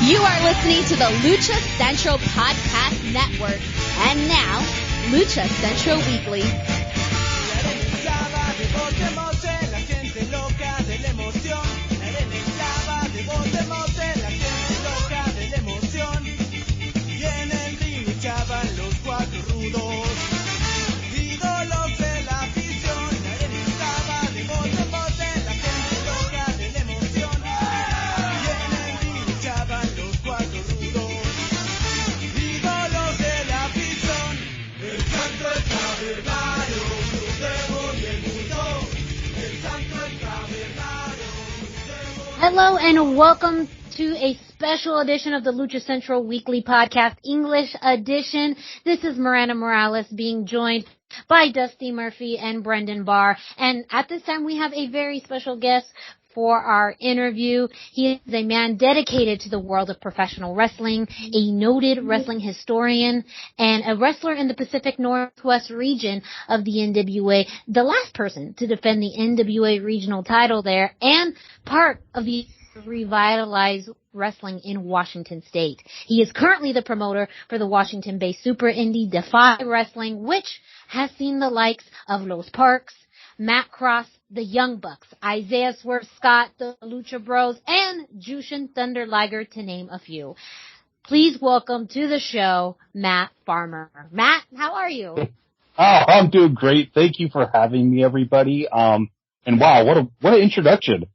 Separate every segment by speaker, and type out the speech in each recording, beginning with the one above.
Speaker 1: You are listening to the Lucha Central Podcast Network. And now, Lucha Central Weekly. Hello and welcome to a special edition of the Lucha Central Weekly Podcast, English edition. This is Miranda Morales being joined by Dusty Murphy and Brendan Barr. And at this time we have a very special guest for our interview. He is a man dedicated to the world of professional wrestling, a noted wrestling historian, and a wrestler in the Pacific Northwest region of the NWA, the last person to defend the NWA regional title there, and part of the revitalized wrestling in Washington State. He is currently the promoter for the Washington-based super indie DEFY Wrestling, which has seen the likes of Los Parks, Matt Cross, the Young Bucks, Isaiah Swerve Scott, the Lucha Bros, and Jushin Thunder Liger, to name a few. Please welcome to the show, Matt Farmer. Matt, how are you?
Speaker 2: Oh, I'm doing great. Thank you for having me, everybody. And wow, what an introduction.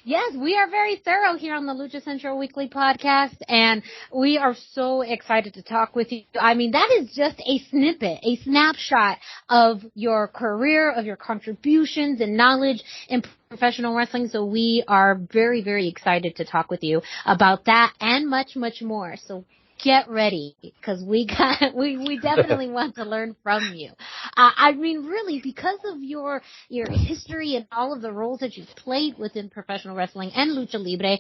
Speaker 1: Yes, we are very thorough here on the Lucha Central Weekly Podcast, and we are so excited to talk with you. I mean, that is just a snippet, a snapshot of your career, of your contributions and knowledge in professional wrestling, so we are very, very excited to talk with you about that and much, much more. So get ready, because we definitely want to learn from you. I mean, really, because of your history and all of the roles that you've played within professional wrestling and lucha libre,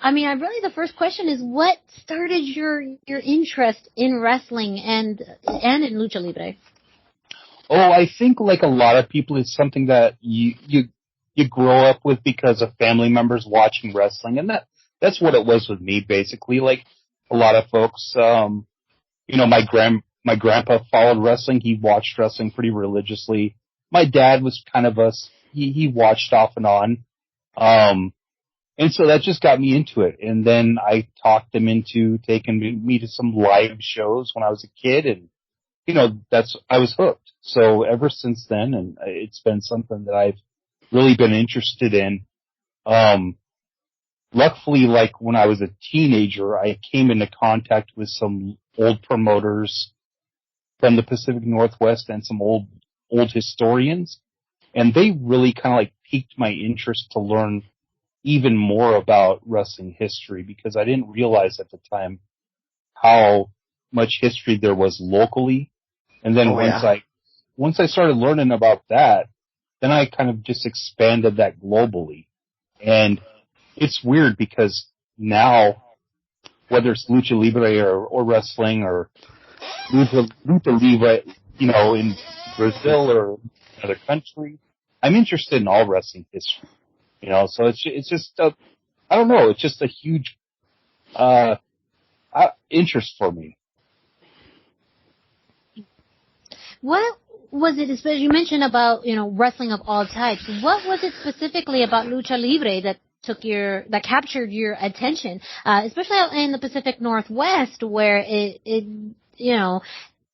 Speaker 1: I mean, the first question is, what started your interest in wrestling and in lucha libre?
Speaker 2: Oh, I think like a lot of people, it's something that you grow up with because of family members watching wrestling, and that's what it was with me, basically. Like a lot of folks, my grandpa followed wrestling. He watched wrestling pretty religiously. My dad was kind of he watched off and on. And so that just got me into it. And then I talked them into taking me to some live shows when I was a kid, and I was hooked. So ever since then, and it's been something that I've really been interested in. Luckily, like when I was a teenager, I came into contact with some old promoters from the Pacific Northwest and some old historians, and they really kind of like piqued my interest to learn even more about wrestling history, because I didn't realize at the time how much history there was locally. And then once I started learning about that, then I kind of just expanded that globally. And it's weird because now, whether it's lucha libre or wrestling or lucha libre, in Brazil or another country, I'm interested in all wrestling history. So it's just I don't know, it's just a huge interest for me.
Speaker 1: What was it, especially you mentioned about wrestling of all types? What was it specifically about lucha libre that captured your attention, especially out in the Pacific Northwest, where it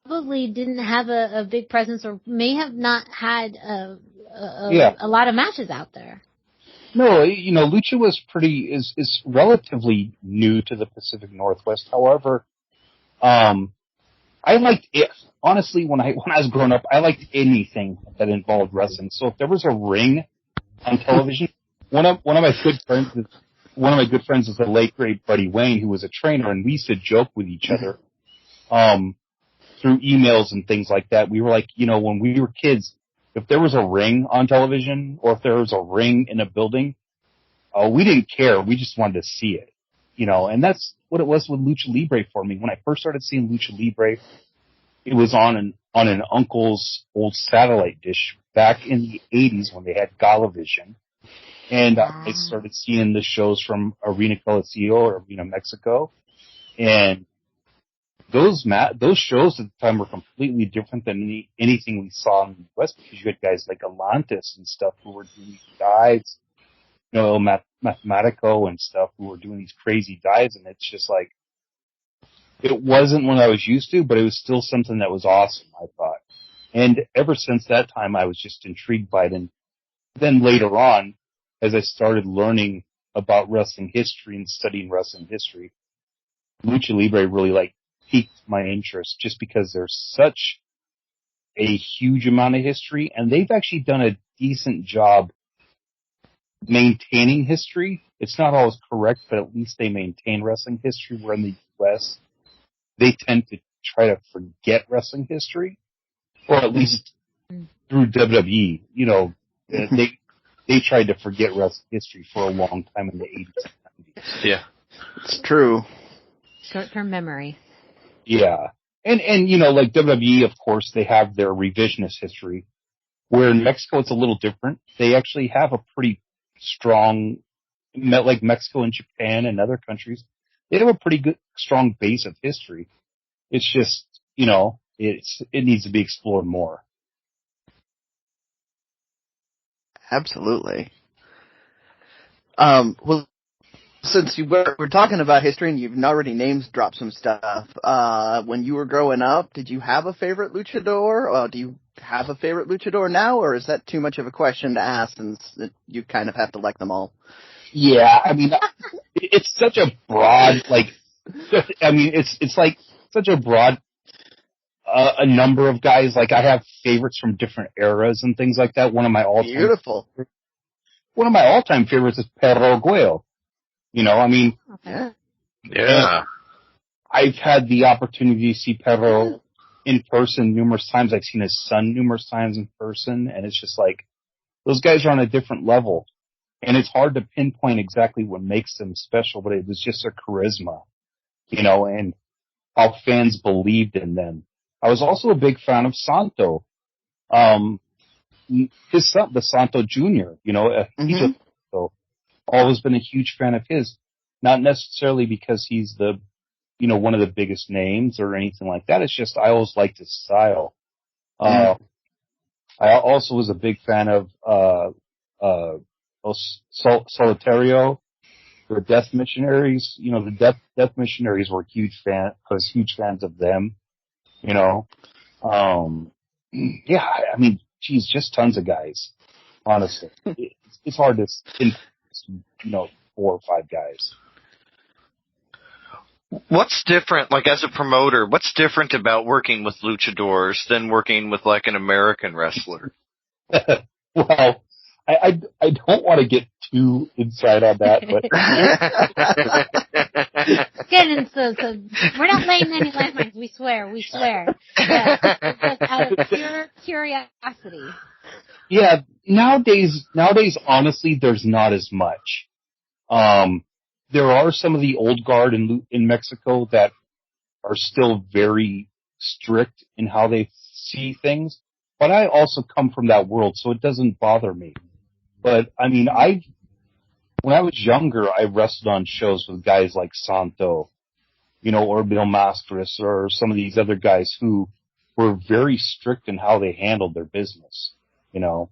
Speaker 1: probably didn't have a big presence, or may have not had a lot of matches out there?
Speaker 2: No, lucha is relatively new to the Pacific Northwest. However, I liked it. Honestly, when I was growing up, I liked anything that involved wrestling. So if there was a ring on television, one of my good friends is the late great Buddy Wayne, who was a trainer, and we used to joke with each other through emails and things like that. We were like, when we were kids, if there was a ring on television or if there was a ring in a building, we didn't care. We just wanted to see it, and that's what it was with Lucha Libre for me. When I first started seeing Lucha Libre, it was on an uncle's old satellite dish back in the 80s when they had Galavision. And I started seeing the shows from Arena Coliseo or Arena Mexico. And those shows at the time were completely different than anything we saw in the West, because you had guys like Atlantis and stuff who were doing dives, Mathematico and stuff who were doing these crazy dives, and it's just like, it wasn't what I was used to, but it was still something that was awesome, I thought. And ever since that time, I was just intrigued by it. And then later on, as I started learning about wrestling history and studying wrestling history, Lucha Libre really piqued my interest, just because there's such a huge amount of history, and they've actually done a decent job maintaining history. It's not always correct, but at least they maintain wrestling history, where in the U.S., they tend to try to forget wrestling history, or at least through WWE. They tried to forget wrestling history for a long time in the 80s and 90s.
Speaker 3: Yeah.
Speaker 4: It's true.
Speaker 1: Short-term memory.
Speaker 2: Yeah. And like WWE, of course, they have their revisionist history, where in Mexico it's a little different. They actually have a pretty strong, like Mexico and Japan and other countries, they have a pretty good, strong base of history. It's just, it needs to be explored more.
Speaker 4: Absolutely. Well, since we're talking about history and you've already names dropped some stuff, when you were growing up, did you have a favorite luchador? Do you have a favorite luchador now, or is that too much of a question to ask since you kind of have to like them all?
Speaker 2: Yeah, I mean, it's such a broad, it's like such a broad, a number of guys. Like, I have favorites from different eras and things like that. One of my all-time favorites is Perro Guayo.
Speaker 1: Okay.
Speaker 3: Yeah.
Speaker 2: I've had the opportunity to see Perro in person numerous times. I've seen his son numerous times in person, and it's just like, those guys are on a different level. And it's hard to pinpoint exactly what makes them special, but it was just their charisma, and how fans believed in them. I was also a big fan of Santo. His son, the Santo Jr., so always been a huge fan of his. Not necessarily because he's the, one of the biggest names or anything like that. It's just, I always liked his style. I also was a big fan of, Solitario, the Death Missionaries. The Death Missionaries were huge fans of them. Yeah, I mean, geez, just tons of guys. Honestly, it's hard to, 4 or 5 guys.
Speaker 3: What's different, as a promoter, what's different about working with luchadors than working with, an American wrestler?
Speaker 2: Well, I don't want to get too inside on that, but
Speaker 1: we're not laying any landmines. We swear. Yeah, just out of pure curiosity.
Speaker 2: Yeah, nowadays, honestly, there's not as much. There are some of the old guard in Mexico that are still very strict in how they see things, but I also come from that world, so it doesn't bother me. But, I mean, when I was younger, I wrestled on shows with guys like Santo, or Bill Mascaras, or some of these other guys who were very strict in how they handled their business, There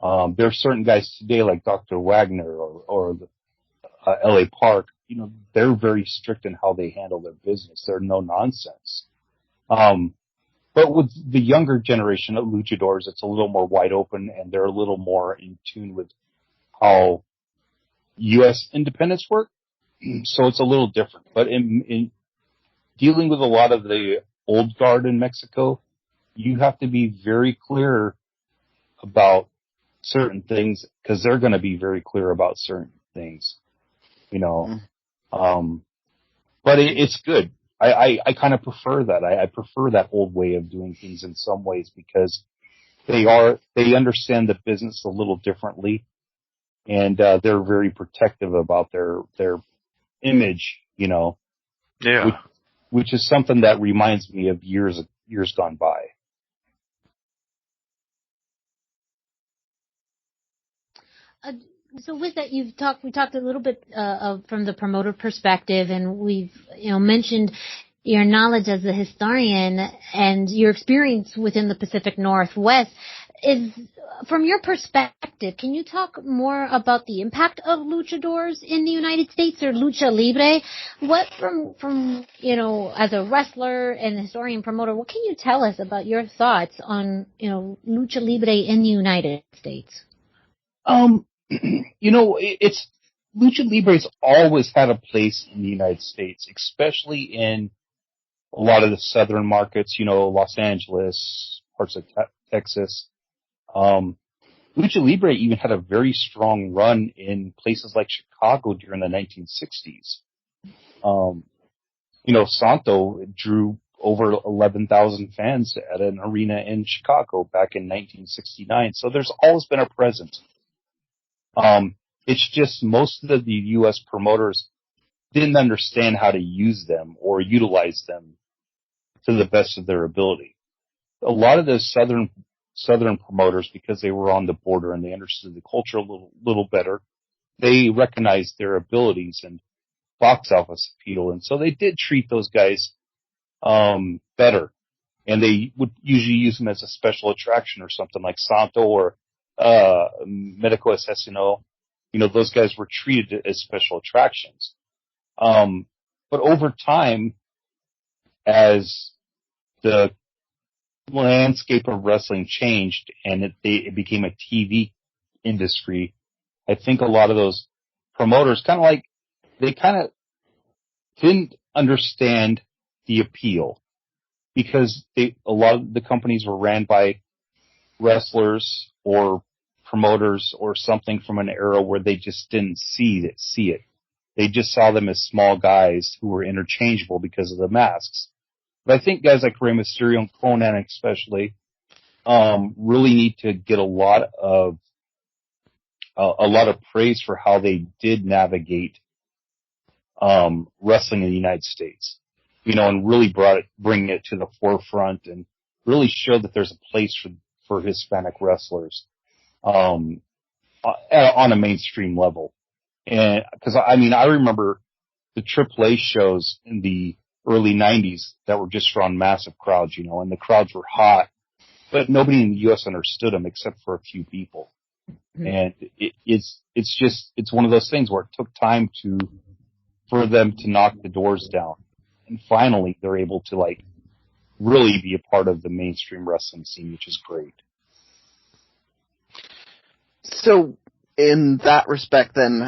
Speaker 2: are certain guys today like Dr. Wagner or L.A. Park, they're very strict in how they handle their business. They're no nonsense. But with the younger generation of luchadors, it's a little more wide open, and they're a little more in tune with how U.S. independents work. So it's a little different. But in dealing with a lot of the old guard in Mexico, you have to be very clear about certain things, because they're going to be very clear about certain things, But it's good. I kind of prefer that. I prefer that old way of doing things in some ways, because they understand the business a little differently, and they're very protective about their image,
Speaker 3: Yeah.
Speaker 2: Which is something that reminds me of years gone by.
Speaker 1: So with that, we talked a little bit from the promoter perspective, and we've mentioned your knowledge as a historian and your experience within the Pacific Northwest. From your perspective, can you talk more about the impact of luchadors in the United States, or lucha libre? What from as a wrestler and historian promoter, what can you tell us about your thoughts on lucha libre in the United States?
Speaker 2: It's lucha libre's always had a place in the United States, especially in a lot of the southern markets, Los Angeles, parts of Texas. Lucha Libre even had a very strong run in places like Chicago during the 1960s. Santo drew over 11,000 fans at an arena in Chicago back in 1969. So there's always been a presence. It's just most of the U.S. promoters didn't understand how to use them or utilize them to the best of their ability. A lot of the southern promoters, because they were on the border and they understood the culture a little better, they recognized their abilities and box office appeal, and so they did treat those guys better. And they would usually use them as a special attraction or something like Santo or Medico Asesino. Those guys were treated as special attractions. But over time, as the landscape of wrestling changed and it became a TV industry, I think a lot of those promoters they didn't understand the appeal, because a lot of the companies were ran by wrestlers or promoters or something from an era where they just didn't see it. They just saw them as small guys who were interchangeable because of the masks. But I think guys like Rey Mysterio and Conan especially really need to get a lot of praise for how they did navigate wrestling in the United States, and really bring it to the forefront and really show that there's a place for Hispanic wrestlers on a mainstream level. And because I remember the AAA shows in the early 90s that were just drawing massive crowds, and the crowds were hot, but nobody in the U.S. understood them except for a few people. Mm-hmm. And it's one of those things where it took time for them to knock the doors down. And finally, they're able to really be a part of the mainstream wrestling scene, which is great.
Speaker 4: So, in that respect, then,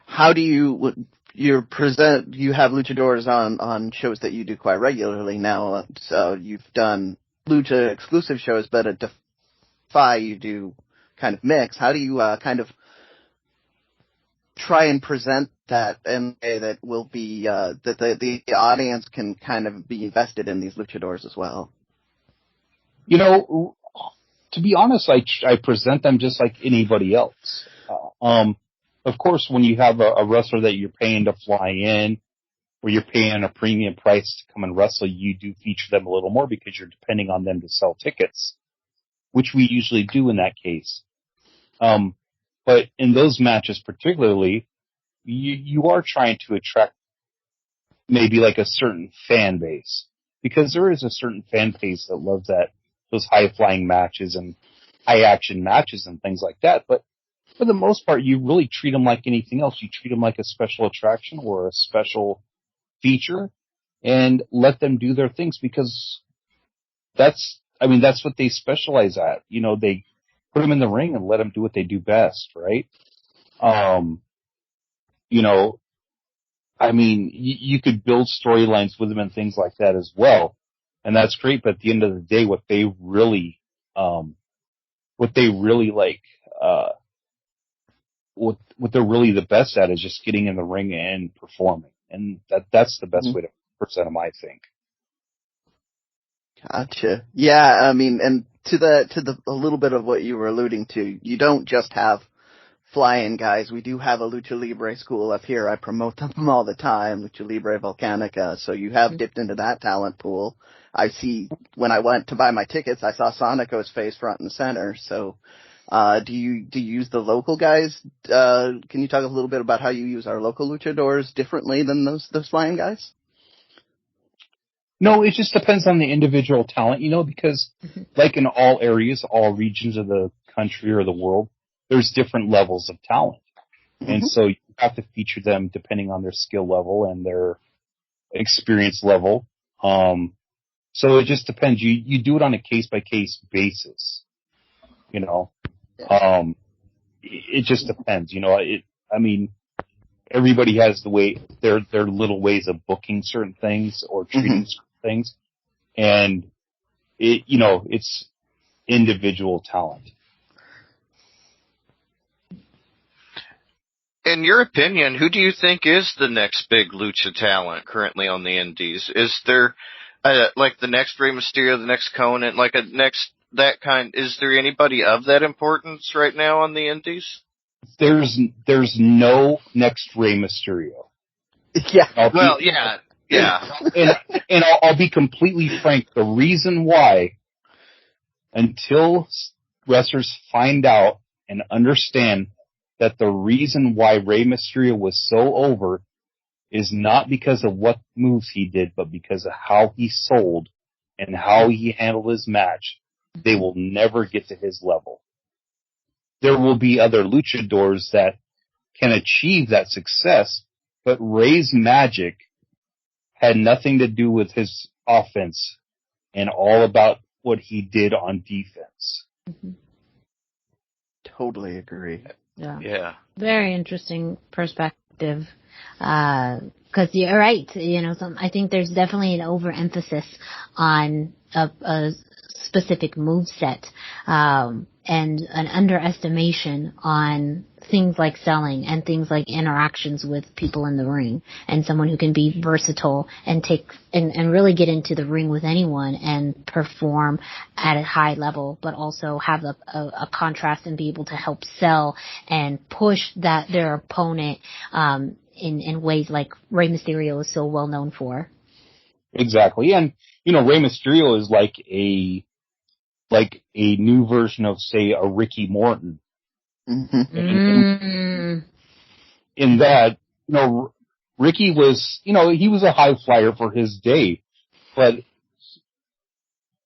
Speaker 4: how do you have luchadors on shows that you do quite regularly now? So you've done lucha exclusive shows, but at DEFY you do kind of mix. How do you kind of try and present that in a way that will be that the audience can kind of be invested in these luchadors as well?
Speaker 2: To be honest, I present them just like anybody else. Of course, when you have a wrestler that you're paying to fly in, or you're paying a premium price to come and wrestle, you do feature them a little more because you're depending on them to sell tickets, which we usually do in that case. But in those matches particularly, you are trying to attract maybe like a certain fan base, because there is a certain fan base that loves those high-flying matches and high-action matches and things like that. But for the most part, you really treat them like anything else. You treat them like a special attraction or a special feature and let them do their things, because that's what they specialize at. They put them in the ring and let them do what they do best, right? You could build storylines with them and things like that as well. And that's great, but at the end of the day, what they're really the best at is just getting in the ring and performing. And that's the best way to present them, I think.
Speaker 4: Gotcha. Yeah, and to a little bit of what you were alluding to, you don't just have fly-in guys. We do have a Lucha Libre school up here. I promote them all the time, Lucha Libre Volcanica. So you have dipped into that talent pool. I see, when I went to buy my tickets, I saw Sonico's face front and center. So Do you use the local guys? Can you talk a little bit about how you use our local luchadors differently than those flying guys?
Speaker 2: No, it just depends on the individual talent, because like in all areas, all regions of the country or the world, there's different levels of talent. And so you have to feature them depending on their skill level and their experience level. So it just depends. You do it on a case-by-case basis, It just depends, everybody has their little ways of booking certain things or treating certain things. And it's individual talent.
Speaker 3: In your opinion, who do you think is the next big lucha talent currently on the indies? Is there, like the next Rey Mysterio, the next Conan, like is there anybody of that importance right now on the indies?
Speaker 2: There's no next Rey Mysterio.
Speaker 4: Yeah.
Speaker 2: And I'll be completely frank. The reason why, until wrestlers find out and understand that the reason why Rey Mysterio was so over is not because of what moves he did, but because of how he sold and how he handled his match, they will never get to his level. There will be other luchadors that can achieve that success, but Rey's magic had nothing to do with his offense and all about what he did on defense.
Speaker 4: Totally agree.
Speaker 3: Yeah.
Speaker 1: Very interesting perspective. Because you're right. I think there's definitely an overemphasis on a specific move set, and an underestimation on things like selling and things like interactions with people in the ring, and someone who can be versatile and and really get into the ring with anyone and perform at a high level, but also have a contrast and be able to help sell and push their opponent in ways like Rey Mysterio is so well known for.
Speaker 2: Exactly. And Rey Mysterio is like a new version of, say, a Ricky Morton. In that, Ricky was, he was a high flyer for his day, but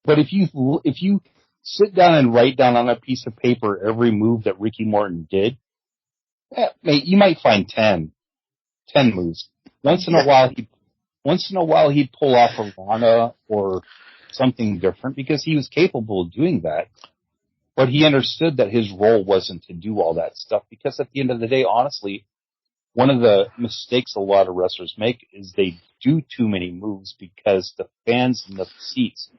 Speaker 2: if you sit down and write down on a piece of paper every move that Ricky Morton did, you might find 10 moves. Once in a while he'd pull off a Rana or something different because he was capable of doing that. But he understood that his role wasn't to do all that stuff, because at the end of the day, honestly, one of the mistakes a lot of wrestlers make is they do too many moves because the fans in the seats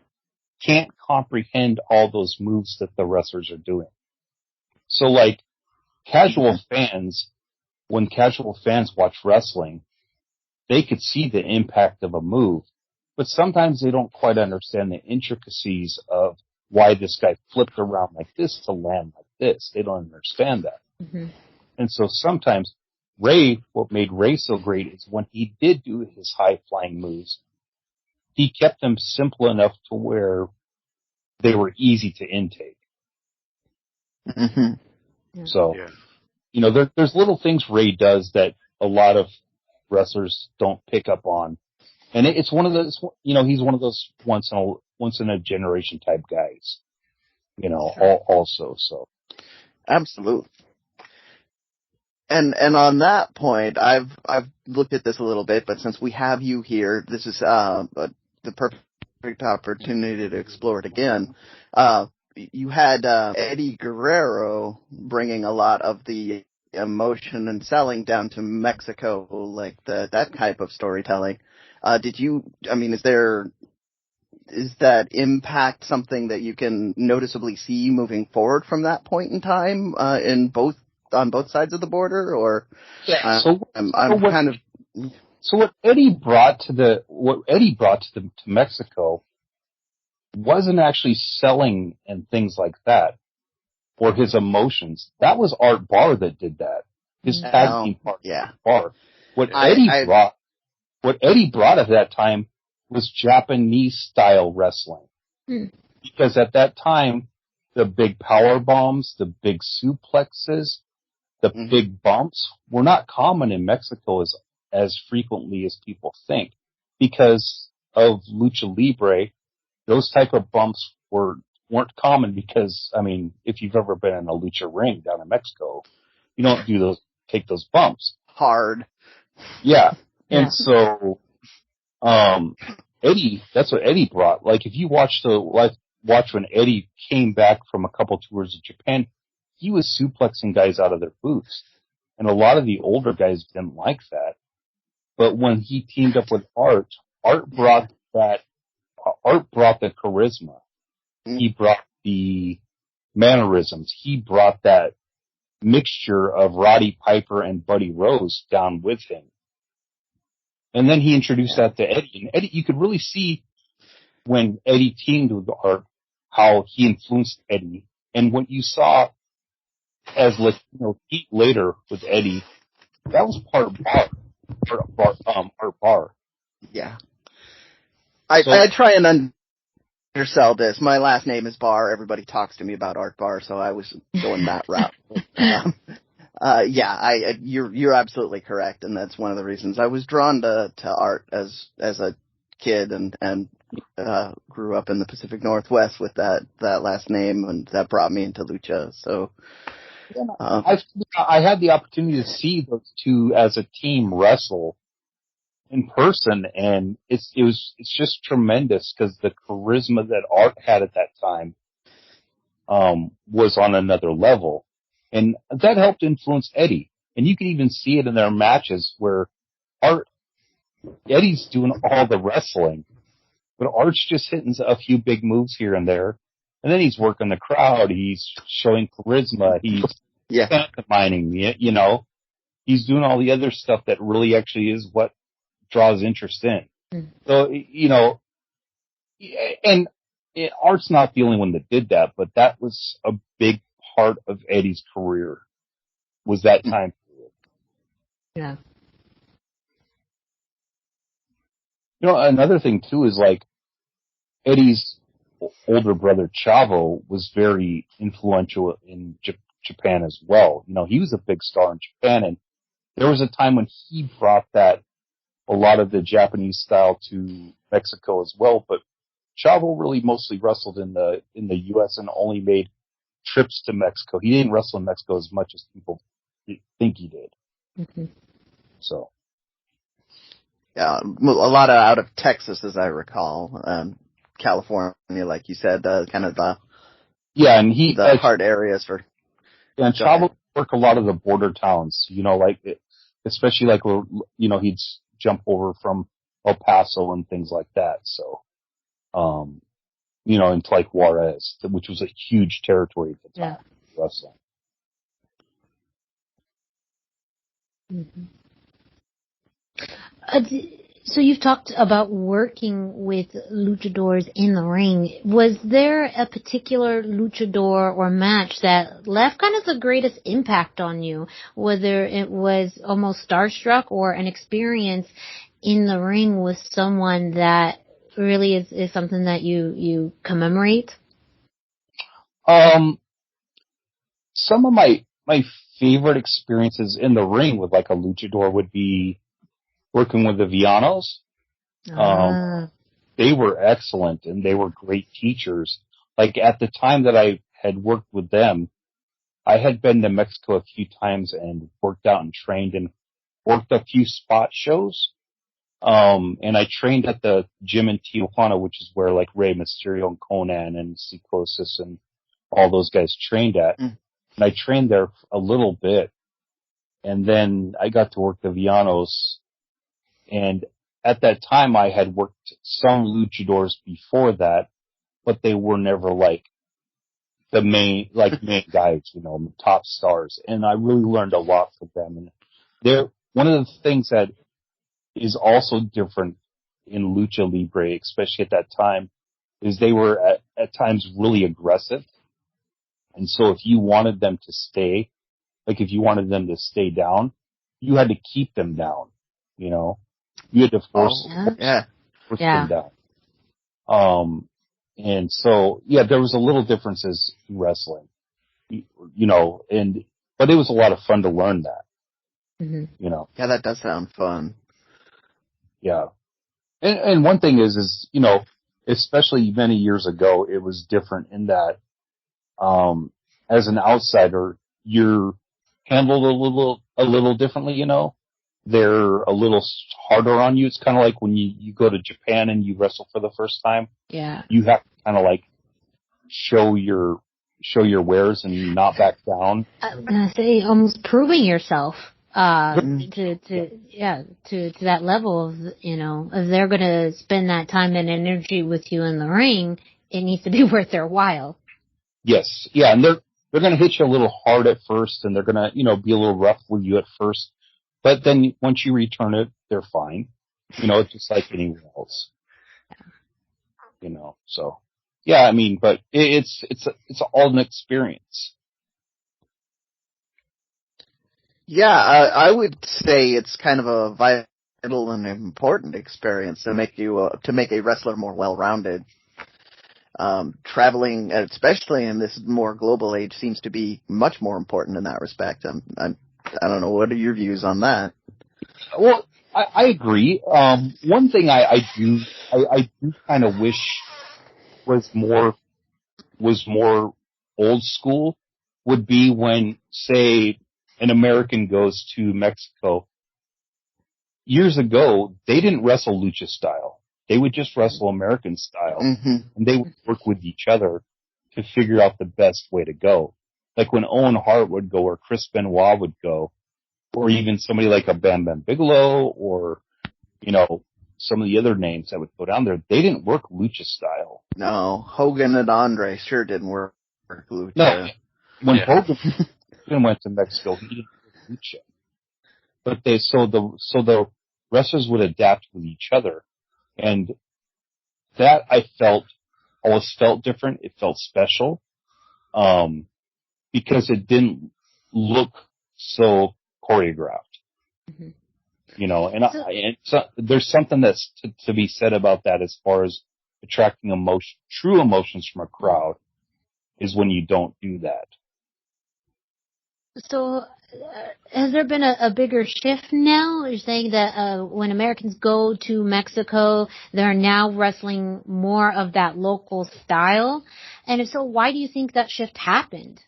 Speaker 2: can't comprehend all those moves that the wrestlers are doing. So like casual fans, when casual fans watch wrestling, they could see the impact of a move, but sometimes they don't quite understand the intricacies of why this guy flipped around like this to land like this. They don't understand that. And so sometimes what made Rey so great is when he did do his high-flying moves, he kept them simple enough to where they were easy to intake. So, there's little things Rey does that a lot of wrestlers don't pick up on. And it's one of those, he's one of those once in a generation type guys, also, so.
Speaker 4: Absolutely. And on that point, I've looked at this a little bit, but since we have you here, this is the perfect opportunity to explore it again. You had Eddie Guerrero bringing a lot of the emotion and selling down to Mexico, like that type of storytelling. Is that impact something that you can noticeably see moving forward from that point in time on both sides of the border, or
Speaker 2: So what Eddie brought to Mexico wasn't actually selling and things like that, or his emotions. That was Art Barr that did that. His tag team partner, Barr. What Eddie brought at that time was Japanese style wrestling, because at that time the big power bombs, the big suplexes, the big bumps were not common in Mexico as frequently as people think. Because of Lucha Libre, those type of bumps weren't common because, I mean, if you've ever been in a lucha ring down in Mexico, you don't take those bumps.
Speaker 4: Hard.
Speaker 2: Yeah. And so, Eddie, that's what Eddie brought. Like, if you watch when Eddie came back from a couple tours of Japan, he was suplexing guys out of their boots. And a lot of the older guys didn't like that. But when he teamed up with Art brought the charisma. He brought the mannerisms. He brought that mixture of Roddy Piper and Buddy Rose down with him. And then he introduced that to Eddie. And Eddie, you could really see when Eddie teamed with Art, how he influenced Eddie. And what you saw as Pete later with Eddie, that was part Bar.
Speaker 4: Yeah. I try and undersell this. My last name is Barr. Everybody talks to me about Art Barr, so I was going that route. You're absolutely correct, and that's one of the reasons I was drawn to Art as a kid and grew up in the Pacific Northwest with that last name, and that brought me into Lucha. So
Speaker 2: I had the opportunity to see those two as a team wrestle in person, and it's just tremendous because the charisma that Art had at that time was on another level, and that helped influence Eddie. And you can even see it in their matches where Eddie's doing all the wrestling, but Art's just hitting a few big moves here and there, and then he's working the crowd. He's showing charisma. He's pantomiming, he's doing all the other stuff that really actually is what draws interest in. So, and Art's not the only one that did that, but that was a big part of Eddie's career, was that time period.
Speaker 1: Yeah.
Speaker 2: Another thing too is like Eddie's older brother Chavo was very influential in Japan as well. He was a big star in Japan, and there was a time when he brought a lot of the Japanese style to Mexico as well, but Chavo really mostly wrestled in the U.S. and only made trips to Mexico. He didn't wrestle in Mexico as much as people think he did.
Speaker 1: Mm-hmm.
Speaker 2: So.
Speaker 4: Yeah, a lot out of Texas, as I recall. California, like you said, kind of the hard areas for.
Speaker 2: Yeah, and Chavo worked a lot of the border towns, especially like he'd jump over from El Paso and things like that. So, into like Juarez, which was a huge territory at the time for wrestling.
Speaker 1: Mm-hmm. So you've talked about working with luchadors in the ring. Was there a particular luchador or match that left kind of the greatest impact on you, whether it was almost starstruck or an experience in the ring with someone that really is something that you commemorate?
Speaker 2: Some of my favorite experiences in the ring with like a luchador would be working with the Villanos. They were excellent and they were great teachers. Like at the time that I had worked with them, I had been to Mexico a few times and worked out and trained and worked a few spot shows. And I trained at the gym in Tijuana, which is where like Rey Mysterio and Conan and Psicosis and all those guys trained at. And I trained there a little bit. And then I got to work the Villanos. And at that time, I had worked some luchadors before that, but they were never like the main guys, top stars. And I really learned a lot from them. And one of the things that is also different in Lucha Libre, especially at that time, is they were at times really aggressive. And so if you wanted them to stay, if you wanted them to stay down, you had to keep them down, You had to force them down. And so, yeah, there was a little differences in wrestling, but it was a lot of fun to learn that,
Speaker 4: Yeah, that does sound fun.
Speaker 2: Yeah. And one thing is, especially many years ago, it was different in that, as an outsider, you're handled a little differently, They're a little harder on you. It's kind of like when you go to Japan and you wrestle for the first time.
Speaker 1: Yeah.
Speaker 2: You have to kind of like show your wares and not back down.
Speaker 1: I was gonna say almost proving yourself to that level of, if they're gonna spend that time and energy with you in the ring, it needs to be worth their while.
Speaker 2: Yes. Yeah, and they're gonna hit you a little hard at first, and they're gonna, be a little rough with you at first. But then once you return it, they're fine. It's just like anyone else. So yeah, I mean, but it's all an experience.
Speaker 4: Yeah, I would say it's kind of a vital and important experience to make a wrestler more well-rounded. Traveling, especially in this more global age, seems to be much more important in that respect. I don't know. What are your views on that?
Speaker 2: Well, I agree. One thing I do kind of wish was more old school would be when, say, an American goes to Mexico. Years ago, they didn't wrestle lucha style. They would just wrestle American style, and they would work with each other to figure out the best way to go. Like when Owen Hart would go, or Chris Benoit would go, or even somebody like a Bam Bam Bigelow, or, some of the other names that would go down there, they didn't work lucha style.
Speaker 4: No, Hogan and Andre sure didn't work lucha.
Speaker 2: No, when Hogan went to Mexico, he didn't work lucha. But the wrestlers would adapt with each other. And that always felt different. It felt special, because it didn't look so choreographed. There's something that's to be said about that as far as attracting true emotions from a crowd, is when you don't do that.
Speaker 1: So, has there been a bigger shift now? You're saying that when Americans go to Mexico, they're now wrestling more of that local style? And if so, why do you think that shift happened?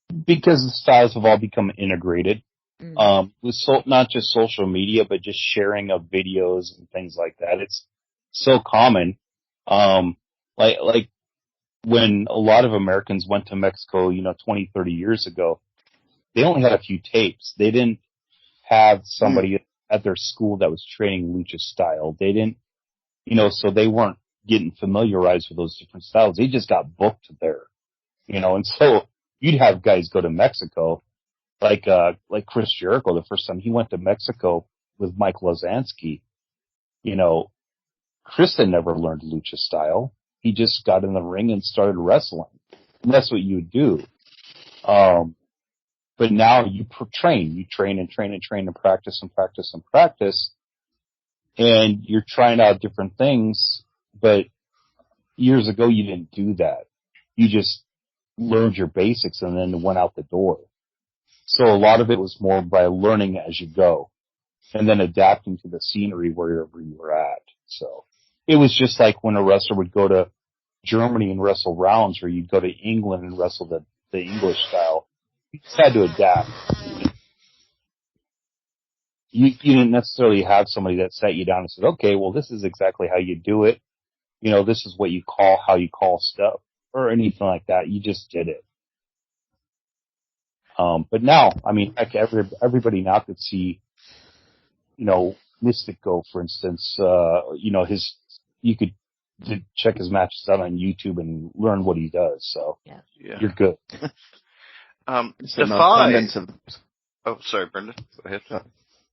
Speaker 2: Because the styles have all become integrated. With not just social media, but just sharing of videos and things like that. It's so common. Like when a lot of Americans went to Mexico, 20, 30 years ago, they only had a few tapes. They didn't have somebody at their school that was training lucha style. They didn't, so they weren't getting familiarized with those different styles. They just got booked there, and so you'd have guys go to Mexico, like Chris Jericho, the first time he went to Mexico with Mike Lazansky, Chris had never learned lucha style. He just got in the ring and started wrestling. And that's what you would do. But now you train and practice and practice and practice. And you're trying out different things. But years ago, you didn't do that. You just learned your basics and then went out the door. So a lot of it was more by learning as you go and then adapting to the scenery wherever you were at. So it was just like when a wrestler would go to Germany and wrestle rounds, or you'd go to England and wrestle the English style. You just had to adapt. You didn't necessarily have somebody that sat you down and said, okay, well, this is exactly how you do it. This is how you call stuff, or anything like that. You just did it. But now, I mean, heck, everybody now could see, Mystico, for instance, you could check his matches out on YouTube and learn what he does. So you're good.
Speaker 3: DEFY. Oh, sorry, Brendan. Go ahead.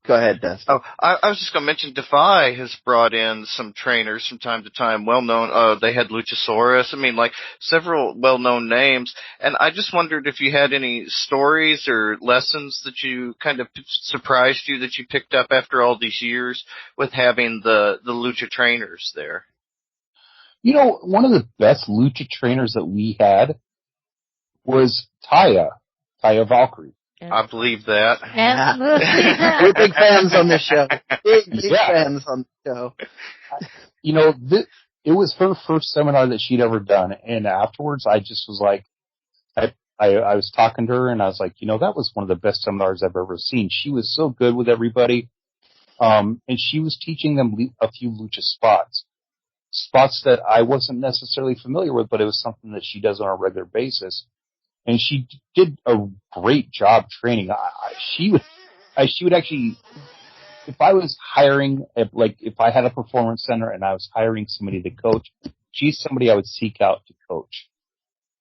Speaker 4: Go ahead, Dustin.
Speaker 3: Oh, I was just going to mention DEFY has brought in some trainers from time to time, well-known. They had Luchasaurus. I mean, like several well-known names. And I just wondered if you had any stories or lessons that you kind of surprised you that you picked up after all these years with having the Lucha trainers there.
Speaker 2: You know, one of the best lucha trainers that we had was Taya Valkyrie.
Speaker 3: I believe that.
Speaker 1: Absolutely.
Speaker 4: We're big fans on this show. Big fans on the show.
Speaker 2: You know, it was her first seminar that she'd ever done, and afterwards I just was like, I was talking to her, and I was like, you know, that was one of the best seminars I've ever seen. She was so good with everybody, and she was teaching them a few lucha spots that I wasn't necessarily familiar with, but it was something that she does on a regular basis. And she did a great job training. She would actually, if I was hiring, if I had a performance center and I was hiring somebody to coach, she's somebody I would seek out to coach.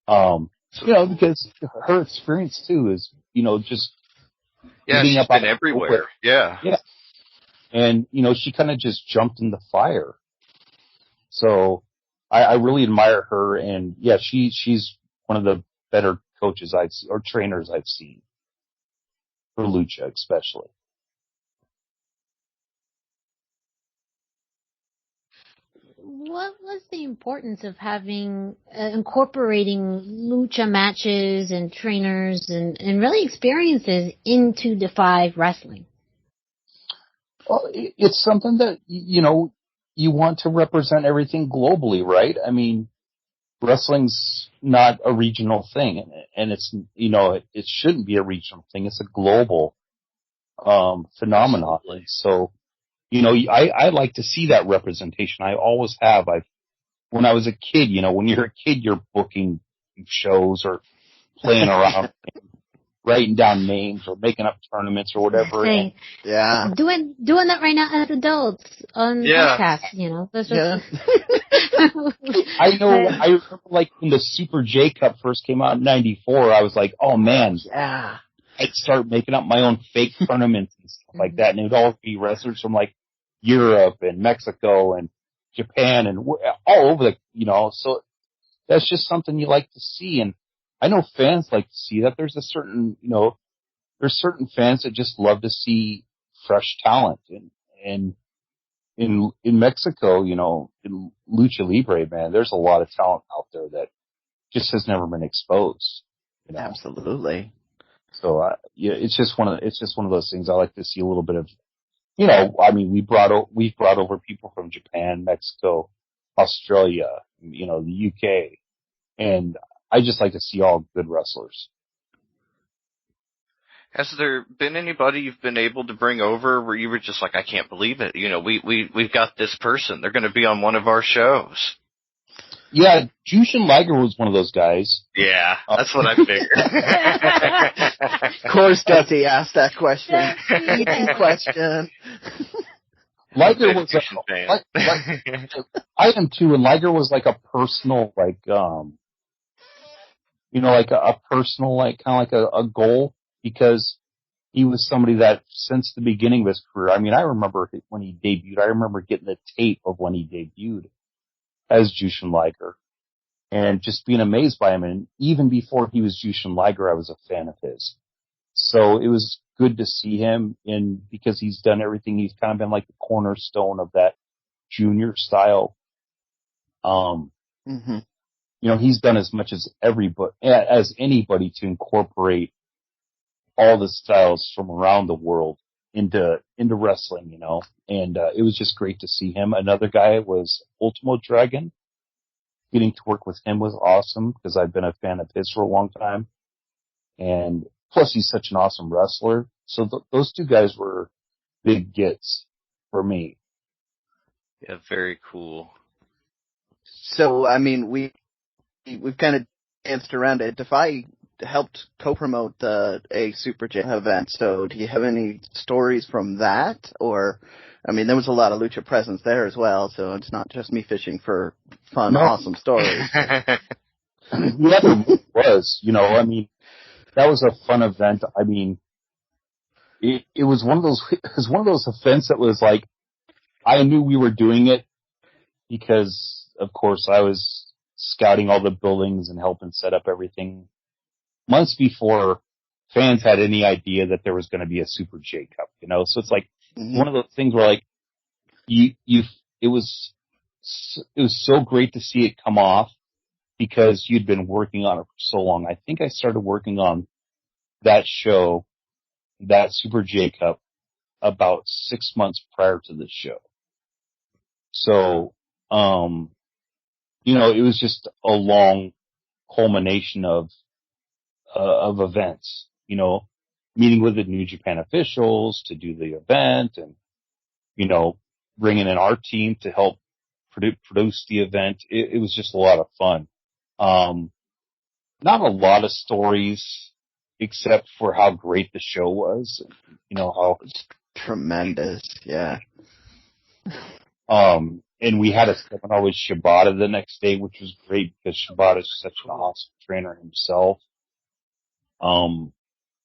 Speaker 2: You know, because her experience too is, you know, just
Speaker 3: she's been everywhere. Yeah.
Speaker 2: And you know, she kind of just jumped in the fire. So I really admire her, and yeah, she's one of the better coaches or trainers I've seen for lucha, especially.
Speaker 1: What was the importance of having incorporating lucha matches and trainers and really experiences into DEFY Wrestling?
Speaker 2: Well, it's something that, you know, you want to represent everything globally, right? I mean, wrestling's not a regional thing, and it's, you know, it shouldn't be a regional thing. It's a global phenomenon. So, you know, I like to see that representation. I always have. When I was a kid, you know, when you're a kid, you're booking shows or playing around, writing down names or making up tournaments or whatever.
Speaker 1: Hey,
Speaker 4: yeah.
Speaker 1: Doing that right now as adults on podcasts, you know.
Speaker 2: I know. I remember, like, when the Super J Cup first came out in '94, I was like, oh man,
Speaker 4: yeah.
Speaker 2: I'd start making up my own fake tournaments and stuff like that, and it would all be wrestlers from like Europe and Mexico and Japan and all over the, you know. So that's just something you like to see, and I know fans like to see that. There's a certain, you know, there's certain fans that just love to see fresh talent, and in Mexico, you know, in Lucha Libre, man, there's a lot of talent out there that just has never been exposed. You know?
Speaker 4: Absolutely.
Speaker 2: So yeah, it's just one of those things. I like to see a little bit of, you know, I mean, we've brought over people from Japan, Mexico, Australia, you know, the UK, and I just like to see all good wrestlers.
Speaker 3: Has there been anybody you've been able to bring over where you were just like, I can't believe it, you know, we've got this person, they're going to be on one of our shows? Yeah,
Speaker 2: Jushin Liger was one of those guys.
Speaker 3: Yeah, that's what I figured.
Speaker 4: Of course, Dusty asked that question. Easy question.
Speaker 2: Liger was I am too, and Liger was like a personal, like, you know, like a personal, like, kind of like a goal, because he was somebody that since the beginning of his career, I mean, I remember when he debuted, I remember getting the tape of when he debuted as Jushin Liger and just being amazed by him. And even before he was Jushin Liger, I was a fan of his. So it was good to see him because he's done everything. He's kind of been like the cornerstone of that junior style.
Speaker 4: Mm-hmm.
Speaker 2: You know, he's done as much as anybody to incorporate all the styles from around the world into wrestling, you know, and it was just great to see him. Another guy was Ultimo Dragon. Getting to work with him was awesome because I've been a fan of his for a long time, and plus he's such an awesome wrestler. So those two guys were big gets for me.
Speaker 3: Yeah, very cool.
Speaker 4: So, I mean, we've kind of danced around it. DEFY helped co-promote a Super J event. So do you have any stories from that? Or, I mean, there was a lot of lucha presence there as well, so it's not just me fishing for fun, awesome stories.
Speaker 2: Yeah, there was. You know, I mean, that was a fun event. I mean, it was one of those events that was like, I knew we were doing it because, of course, I was scouting all the buildings and helping set up everything months before fans had any idea that there was going to be a Super J Cup, you know? So it's like one of those things where, like, it was it was so great to see it come off because you'd been working on it for so long. I think I started working on that show, that Super J Cup, about 6 months prior to this show. So, it was just a long culmination of events, meeting with the New Japan officials to do the event and, bringing in our team to help produce the event. It was just a lot of fun. Not a lot of stories except for how great the show was. How
Speaker 4: it's tremendous. Yeah.
Speaker 2: And we had a seminar with Shibata the next day, which was great because Shibata is such an awesome trainer himself.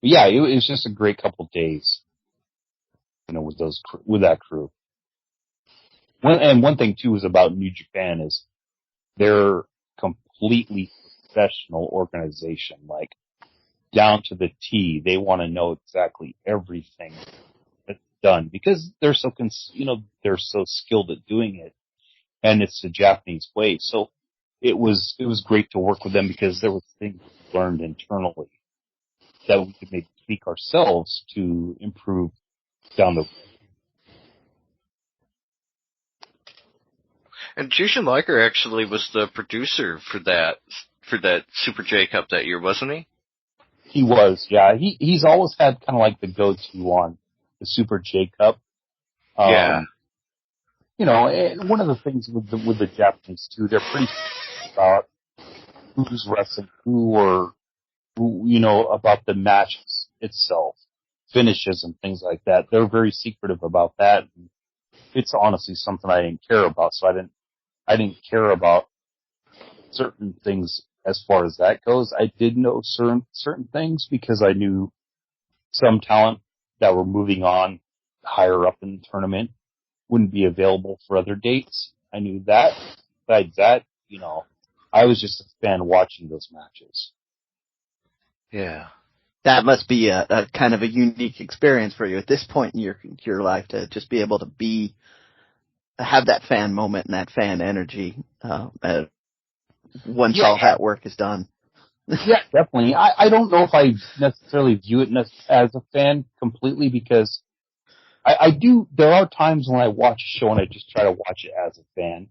Speaker 2: Yeah, it was just a great couple of days, with that crew. One thing too is about New Japan is they're completely professional organization, like down to the T. They want to know exactly everything that's done because they're so they're so skilled at doing it, and it's the Japanese way. So it was great to work with them because there were things we learned internally that we could maybe tweak ourselves to improve down the road.
Speaker 3: And Jushin Liger actually was the producer for that Super J Cup that year, wasn't he?
Speaker 2: He was, yeah. He's always had kind of like the go-to on the Super J Cup.
Speaker 3: Yeah.
Speaker 2: And one of the things with the Japanese too, they're pretty about who's wrestling who, about the match itself, finishes and things like that. They're very secretive about that. It's honestly something I didn't care about, so I didn't care about certain things as far as that goes. I did know certain things because I knew some talent that were moving on higher up in the tournament wouldn't be available for other dates. I knew that. Besides that, I was just a fan watching those matches.
Speaker 3: Yeah.
Speaker 4: That must be a kind of a unique experience for you at this point in your life to just be able to have that fan moment and that fan energy once all that work is done.
Speaker 2: Yeah, definitely. I don't know if I necessarily view it as a fan completely because I do. There are times when I watch a show and I just try to watch it as a fan.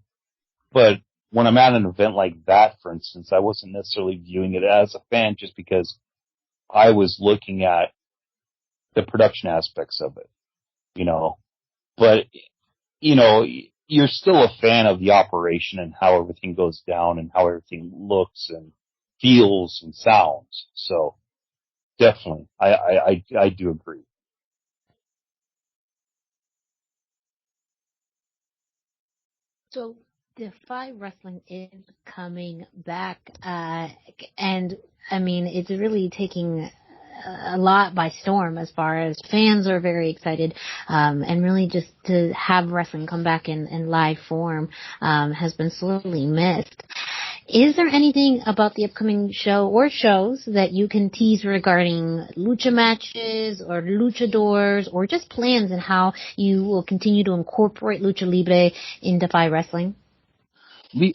Speaker 2: But when I'm at an event like that, for instance, I wasn't necessarily viewing it as a fan just because I was looking at the production aspects of it, But, you're still a fan of the operation and how everything goes down and how everything looks and feels and sounds. So, definitely, I do agree.
Speaker 1: So, DEFY Wrestling is coming back, and I mean, it's really taking a lot by storm as far as fans are very excited, and really just to have wrestling come back in live form, has been sorely missed. Is there anything about the upcoming show or shows that you can tease regarding lucha matches or luchadors or just plans and how you will continue to incorporate lucha libre in DEFY Wrestling?
Speaker 2: Yeah,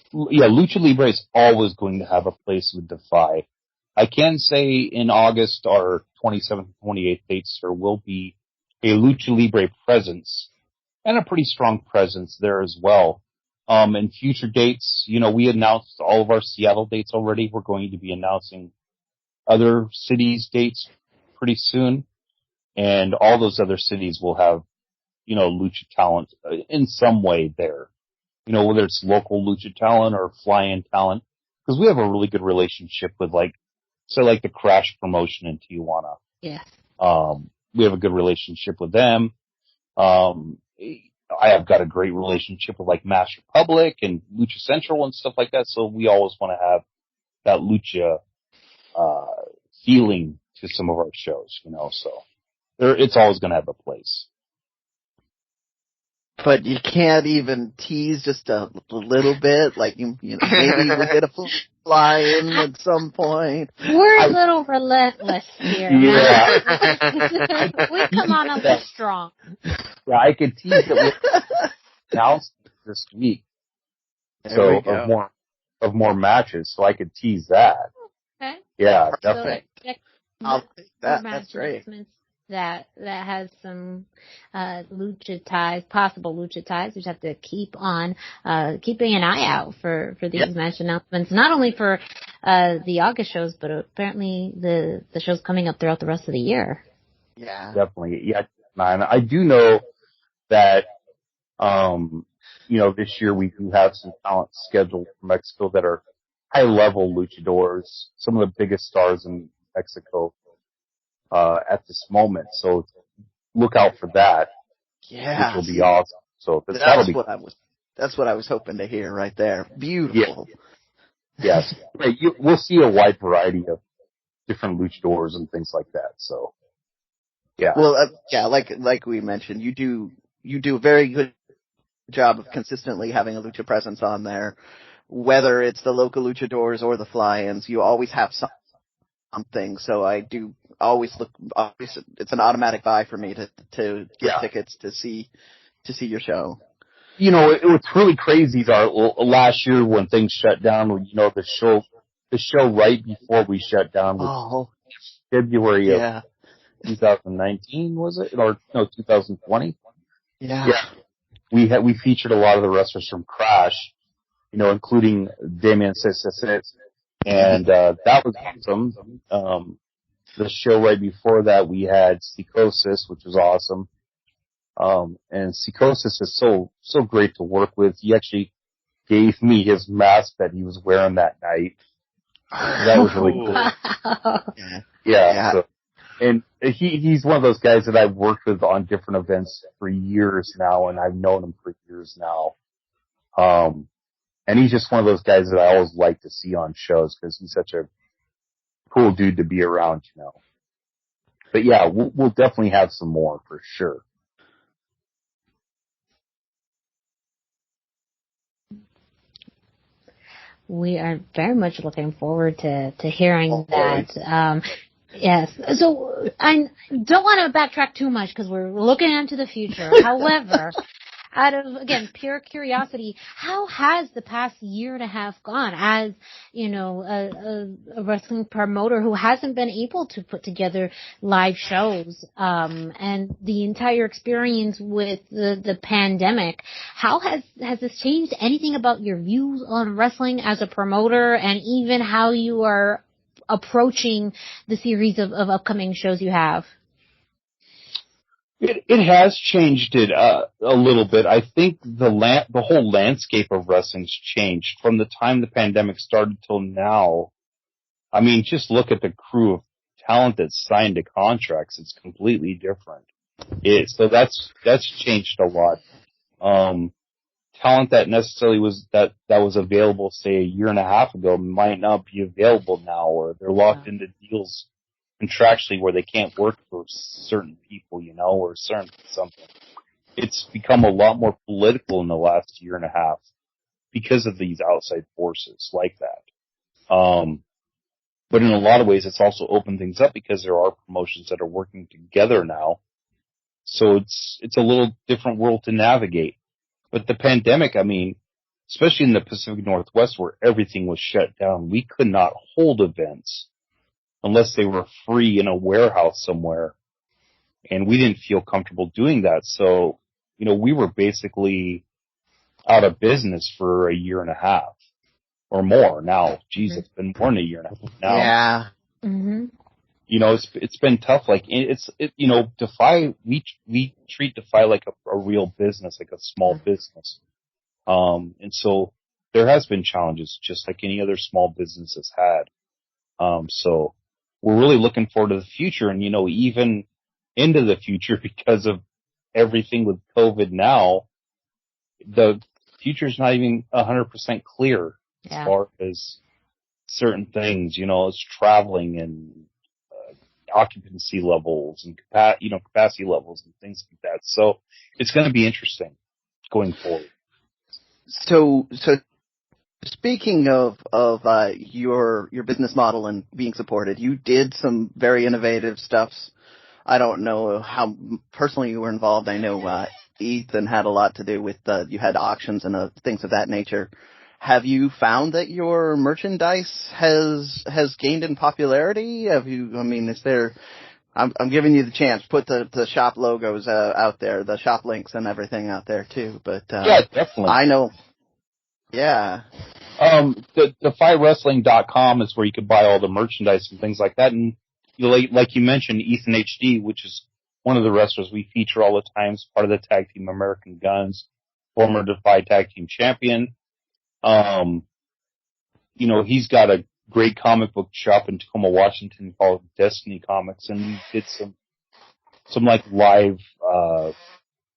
Speaker 2: lucha libre is always going to have a place with DEFY. I can say in August, our 27th and 28th dates, there will be a lucha libre presence and a pretty strong presence there as well. And future dates, we announced all of our Seattle dates already. We're going to be announcing other cities' dates pretty soon. And all those other cities will have, lucha talent in some way there. Whether it's local lucha talent or fly-in talent. Because we have a really good relationship with the Crash promotion in Tijuana.
Speaker 1: Yes.
Speaker 2: We have a good relationship with them. I have got a great relationship with Mass Republic and Lucha Central and stuff like that. So we always want to have that lucha feeling to some of our shows, So it's always going to have a place.
Speaker 4: But you can't even tease just a little bit, maybe we'll get a fly-in at some point.
Speaker 1: We're a little relentless here.
Speaker 2: Yeah.
Speaker 1: We come on a little strong.
Speaker 2: Yeah, I could tease that we announced this week.
Speaker 4: There we
Speaker 2: So
Speaker 4: go.
Speaker 2: of more matches, so I could tease that.
Speaker 1: Okay.
Speaker 2: Yeah,
Speaker 1: So
Speaker 2: definitely.
Speaker 4: I'll take that.
Speaker 1: more
Speaker 4: That's
Speaker 1: match
Speaker 4: great.
Speaker 1: announcements that has some lucha ties, possible lucha ties. We just have to keep on keeping an eye out for these match announcements, not only for the August shows, but apparently the shows coming up throughout the rest of the year.
Speaker 4: Yeah.
Speaker 2: Definitely. Yeah, man. I do know that this year we do have some talent scheduled from Mexico that are high level luchadors, some of the biggest stars in Mexico at this moment. So look out for that,
Speaker 4: Yeah.
Speaker 2: which will be awesome. So
Speaker 4: That's what I was hoping to hear right there. Beautiful.
Speaker 2: Yeah. Yes. Right, we'll see a wide variety of different luchadors and things like that. So yeah.
Speaker 4: Well, like we mentioned, you do a very good job of consistently having a lucha presence on there. Whether it's the local luchadors or the fly-ins, you always have something. So I do always look. It's an automatic buy for me to get tickets to see your show.
Speaker 2: What's really crazy is last year when things shut down. The show right before we shut down was February of 2019, was it? Or no, 2020?
Speaker 4: Yeah.
Speaker 2: We featured a lot of the wrestlers from Crash, including Damien Cesar, and that was awesome. The show right before that, we had Psychosis, which was awesome. And Psychosis is so great to work with. He actually gave me his mask that he was wearing that night. That was really cool. Yeah. So, and he's one of those guys that I've worked with on different events for years now, and I've known him for years now. And he's just one of those guys that I always like to see on shows because he's such a cool dude to be around, But yeah, we'll definitely have some more for sure.
Speaker 1: We are very much looking forward to hearing that. Yes. So I don't want to backtrack too much because we're looking into the future. However, out of, again, pure curiosity, how has the past year and a half gone as, a wrestling promoter who hasn't been able to put together live shows, and the entire experience with the pandemic? How has this changed anything about your views on wrestling as a promoter and even how you are approaching the series of upcoming shows you have?
Speaker 2: It has changed it a little bit. I think the whole landscape of wrestling's changed from the time the pandemic started till now. I mean, just look at the crew of talent that's signed to contracts. It's completely different. So that's changed a lot. Talent that necessarily was available, say, a year and a half ago might not be available now, or they're locked into deals contractually where they can't work for certain people, or certain something. It's become a lot more political in the last year and a half because of these outside forces like that. But in a lot of ways, it's also opened things up because there are promotions that are working together now. So it's a little different world to navigate. But the pandemic, I mean, especially in the Pacific Northwest where everything was shut down, we could not hold events unless they were free in a warehouse somewhere. And we didn't feel comfortable doing that. So, we were basically out of business for a year and a half or more now. Geez, it's been more than a year and a half now.
Speaker 4: Yeah.
Speaker 1: Mm-hmm.
Speaker 2: It's been tough. Like DeFi, we treat DeFi like a real business, like a small business. And so there has been challenges just like any other small business has had. So we're really looking forward to the future and, even into the future because of everything with COVID now, the future's not even 100% clear as far as certain things, as traveling and occupancy levels and capacity levels and things like that. So it's going to be interesting going forward.
Speaker 4: So speaking of your business model and being supported, you did some very innovative stuffs. I don't know how personally you were involved. I know Ethan had a lot to do with you had auctions and things of that nature. Have you found that your merchandise has gained in popularity? Is there, I'm giving you the chance, put the shop logos out there, the shop links and everything out there too, but
Speaker 2: yeah, definitely.
Speaker 4: I know. Yeah.
Speaker 2: The DEFYWrestling.com is where you can buy all the merchandise and things like that. And like you mentioned, Ethan HD, which is one of the wrestlers we feature all the time, is part of the Tag Team American Guns, former DEFY Tag Team Champion. He's got a great comic book shop in Tacoma, Washington called Destiny Comics, and we did some like live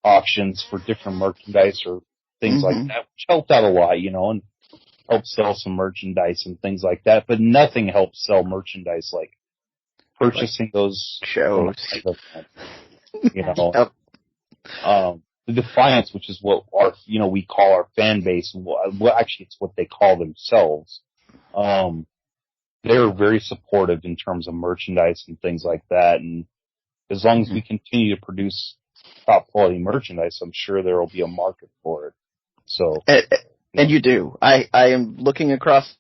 Speaker 2: auctions for different merchandise or things like that, which helped out a lot, and helped sell some merchandise and things like that. But nothing helps sell merchandise like purchasing those
Speaker 4: shows.
Speaker 2: The Defiance, which is what we call our fan base. Well, actually, it's what they call themselves. They're very supportive in terms of merchandise and things like that. And as long as we continue to produce top quality merchandise, I'm sure there will be a market for it. So,
Speaker 4: and you do. I am looking across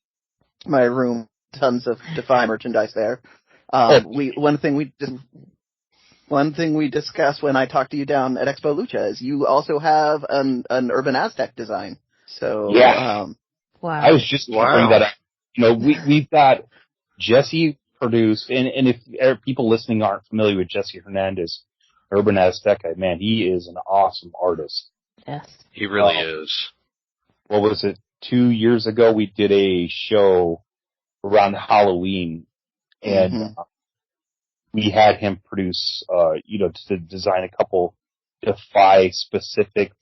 Speaker 4: my room, tons of DEFY merchandise there. One thing we discussed when I talked to you down at Expo Lucha is you also have an Urban Aztec design. So
Speaker 2: yeah,
Speaker 1: wow.
Speaker 2: I was just bring that up. We've got Jesse produced, and if people listening aren't familiar with Jesse Hernandez, Urban Aztec, man, he is an awesome artist.
Speaker 1: Yes,
Speaker 3: he really is.
Speaker 2: What was it? 2 years ago, we did a show around Halloween, and we had him produce, to design a couple DEFY specific,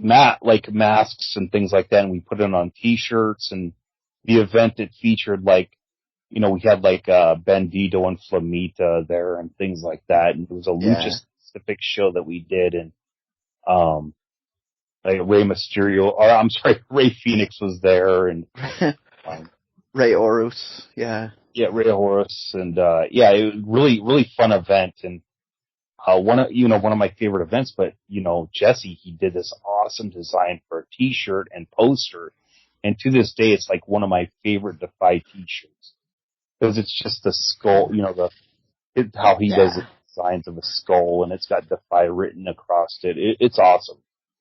Speaker 2: masks and things like that, and we put it on T-shirts. And the event, it featured we had Bandito and Flamita there and things like that, and it was a Lucha specific show that we did, and Rey Mysterio, Rey Fenix was there, and
Speaker 4: Rey Horus, yeah,
Speaker 2: Rey Horus, and it was really fun event, and one of my favorite events. But Jesse, he did this awesome design for a T-shirt and poster, and to this day, it's like one of my favorite DEFY T-shirts because it's just the skull, how he does the designs of a skull, and it's got DEFY written across it. It's awesome.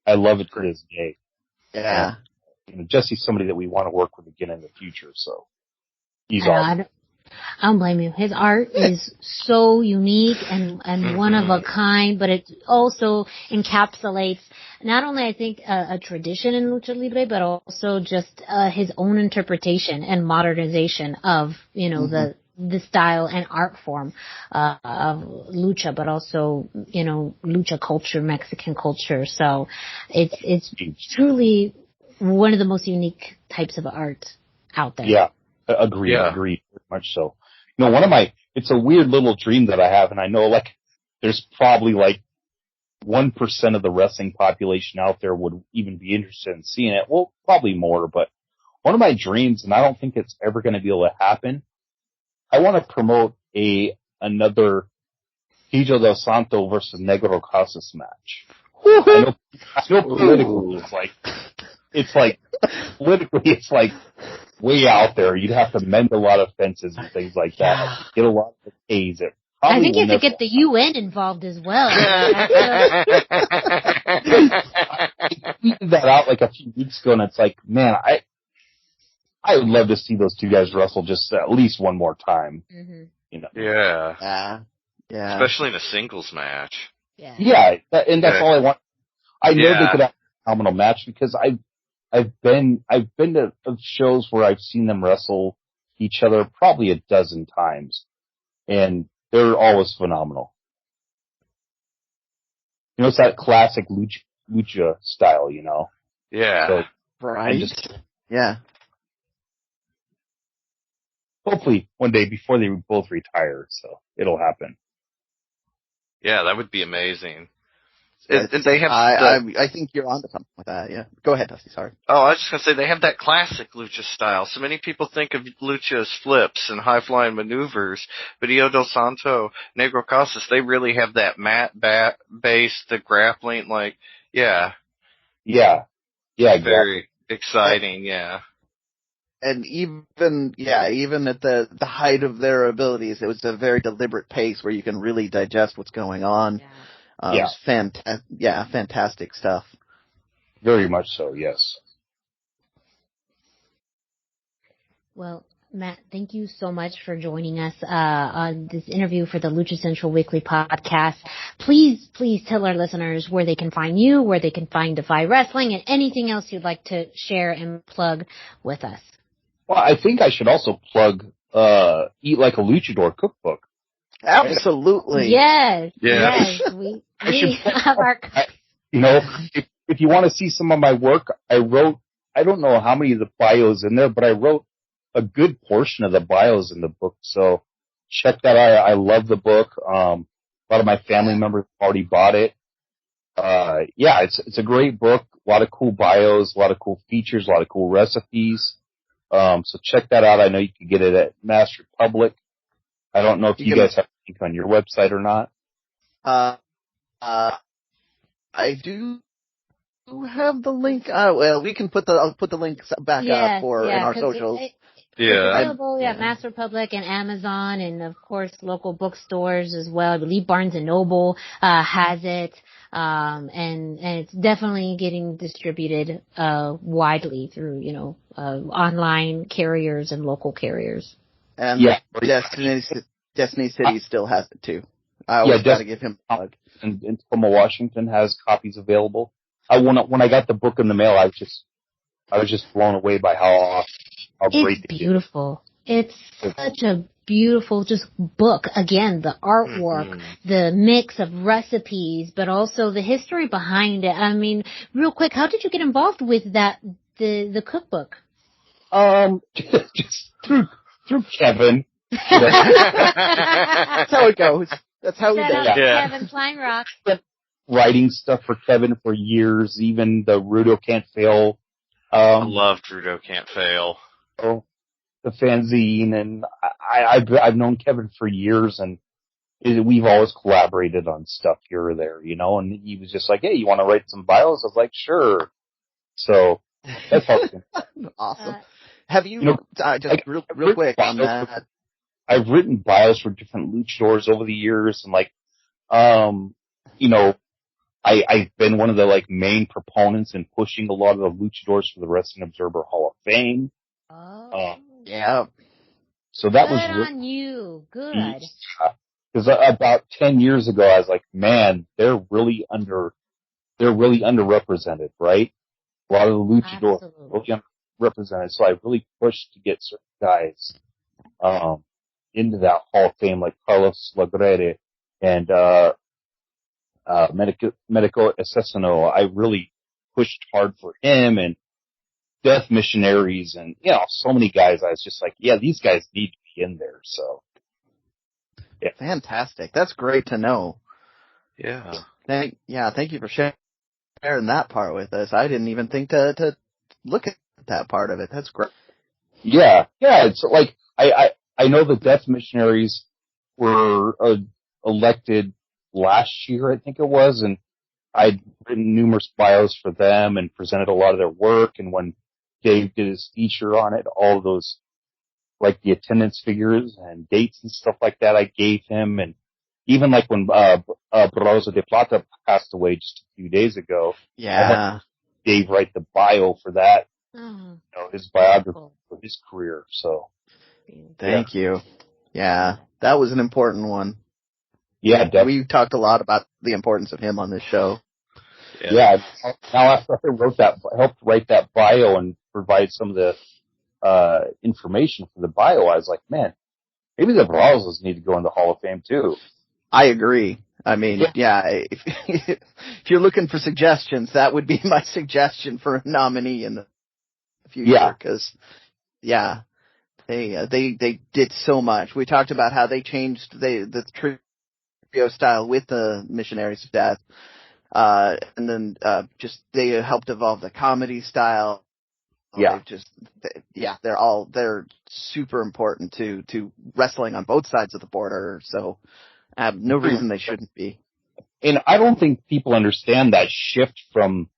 Speaker 2: I love it to this day.
Speaker 4: Yeah.
Speaker 2: Jesse's somebody that we want to work with again in the future, so he's awesome.
Speaker 1: I don't blame you. His art is so unique and one of a kind, but it also encapsulates not only, I think, a tradition in Lucha Libre, but also just his own interpretation and modernization of, the style and art form of lucha, but also, lucha culture, Mexican culture. So it's truly one of the most unique types of art out there.
Speaker 2: Yeah, agreed, very much so. It's a weird little dream that I have, and I know there's probably 1% of the wrestling population out there would even be interested in seeing it. Well, probably more, but one of my dreams, and I don't think it's ever going to be able to happen, I want to promote another Hijo del Santo versus Negro Casas match. I know politically it's way out there. You'd have to mend a lot of fences and things like that. Get a lot of A's.
Speaker 1: I think you have to get the UN involved as well.
Speaker 2: I tweeted that out a few weeks ago, and it's man, I would love to see those two guys wrestle just at least one more time.
Speaker 1: Mm-hmm.
Speaker 3: Yeah.
Speaker 4: Yeah.
Speaker 3: Especially in a singles match.
Speaker 1: Yeah.
Speaker 2: And that's all I want. I know they could have a phenomenal match because I've been to shows where I've seen them wrestle each other probably a dozen times, and they're always phenomenal. It's that classic lucha style,
Speaker 3: Yeah.
Speaker 2: So,
Speaker 4: right. Yeah.
Speaker 2: Hopefully one day before they both retire, so it'll happen.
Speaker 3: Yeah, that would be amazing.
Speaker 4: They have. I think you're onto something with that. Yeah. Go ahead, Dusty. Sorry.
Speaker 3: Oh, I was just gonna say they have that classic lucha style. So many people think of lucha as flips and high flying maneuvers, but Hijo del Santo, Negro Casas, they really have that mat base, the grappling.
Speaker 2: Yeah. Yeah, exactly.
Speaker 3: Very exciting, yeah.
Speaker 4: And even at the height of their abilities, it was a very deliberate pace where you can really digest what's going on. It was fantastic stuff.
Speaker 2: Very much so, yes.
Speaker 1: Well, Matt, thank you so much for joining us on this interview for the Lucha Central Weekly Podcast. Please tell our listeners where they can find you, where they can find DEFY Wrestling, and anything else you'd like to share and plug with us.
Speaker 2: Well, I think I should also plug Eat Like a Luchador cookbook.
Speaker 4: Absolutely.
Speaker 1: Yes.
Speaker 3: Yes.
Speaker 1: Yes. We have our...
Speaker 2: You know, if you want to see some of my work, I don't know how many of the bios in there, but I wrote a good portion of the bios in the book. So check that out. I love the book. A lot of my family members already bought it. It's a great book. A lot of cool bios, a lot of cool features, a lot of cool recipes. So check that out. I know you can get it at Mass Republic. I don't know if you guys have a link on your website or not.
Speaker 4: I do have the link. Well, we can I'll put the links back up in our socials.
Speaker 1: It's available, Mass Republic and Amazon, and of course local bookstores as well. I believe Barnes and Noble has it, and it's definitely getting distributed widely through online carriers and local carriers.
Speaker 4: And Destiny City still has it too. I always got to give him a plug.
Speaker 2: And Tacoma, Washington has copies available. When I got the book in the mail, I was just blown away by how great
Speaker 1: it's beautiful. It's such a beautiful book. Again, the artwork, the mix of recipes, but also the history behind it. I mean, real quick, how did you get involved with the cookbook?
Speaker 2: Just through Kevin.
Speaker 4: That's how it goes. That's how we do it.
Speaker 1: Kevin Flying Rock.
Speaker 2: Writing stuff for Kevin for years, even the Rudo Can't Fail.
Speaker 3: I loved Rudo Can't Fail.
Speaker 2: The fanzine, and I've known Kevin for years, and we've always collaborated on stuff here or there, and he was just like, hey, you want to write some bios? I was like, sure. So that's awesome.
Speaker 4: Awesome. Have you, just real quick on that.
Speaker 2: I've written bios for different luchadors over the years, and I've been one of the main proponents in pushing a lot of the luchadors for the Wrestling Observer Hall of Fame.
Speaker 4: Yeah.
Speaker 2: So that
Speaker 1: Good
Speaker 2: was
Speaker 1: on you. Good.
Speaker 2: Because about 10 years ago, I was like, man, they're really underrepresented, right? A lot of the luchadors are really underrepresented. So I really pushed to get certain guys into that Hall of Fame, like Carlos Lagrede and Medico Asesino. I really pushed hard for him, and Death Missionaries, and so many guys. I was just like, these guys need to be in there. So,
Speaker 4: fantastic. That's great to know.
Speaker 3: Yeah.
Speaker 4: Thank you for sharing that part with us. I didn't even think to look at that part of it. That's great.
Speaker 2: Yeah. It's like I know the Death Missionaries were elected last year, I think it was, and I'd written numerous bios for them and presented a lot of their work. And when Dave did his feature on it, all of those, the attendance figures and dates and stuff like that, I gave him. And even when Barroso de Plata passed away just a few days ago, I had Dave write the bio for that, his biography for his career. So,
Speaker 4: thank you. Yeah, that was an important one.
Speaker 2: Yeah, definitely.
Speaker 4: We talked a lot about the importance of him on this show.
Speaker 2: Yeah. Now after I helped write that bio and provide some of the information for the bio, I was like, man, maybe the Brazos need to go in the Hall of Fame too.
Speaker 4: I agree. I mean, if you're looking for suggestions, that would be my suggestion for a nominee in the future. Because, they did so much. We talked about how they changed the trio style with the Missionaries of Death. And then, they helped evolve the comedy style. They're super important to wrestling on both sides of the border. So, no reason they shouldn't be.
Speaker 2: And I don't think people understand that shift from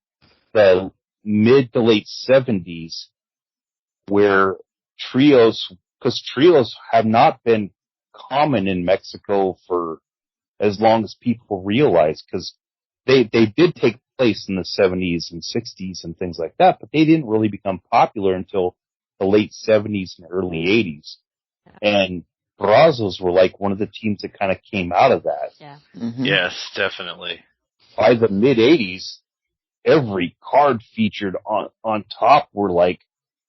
Speaker 2: the mid to late 70s where because trios have not been common in Mexico for as long as people realize, because they did take place in the 70s and 60s and things like that, but they didn't really become popular until the late 70s and early 80s. And Brazos were like one of the teams that kind of came out of that.
Speaker 1: Yeah.
Speaker 3: Mm-hmm. Yes, definitely.
Speaker 2: By the mid 80s, every card featured on top were like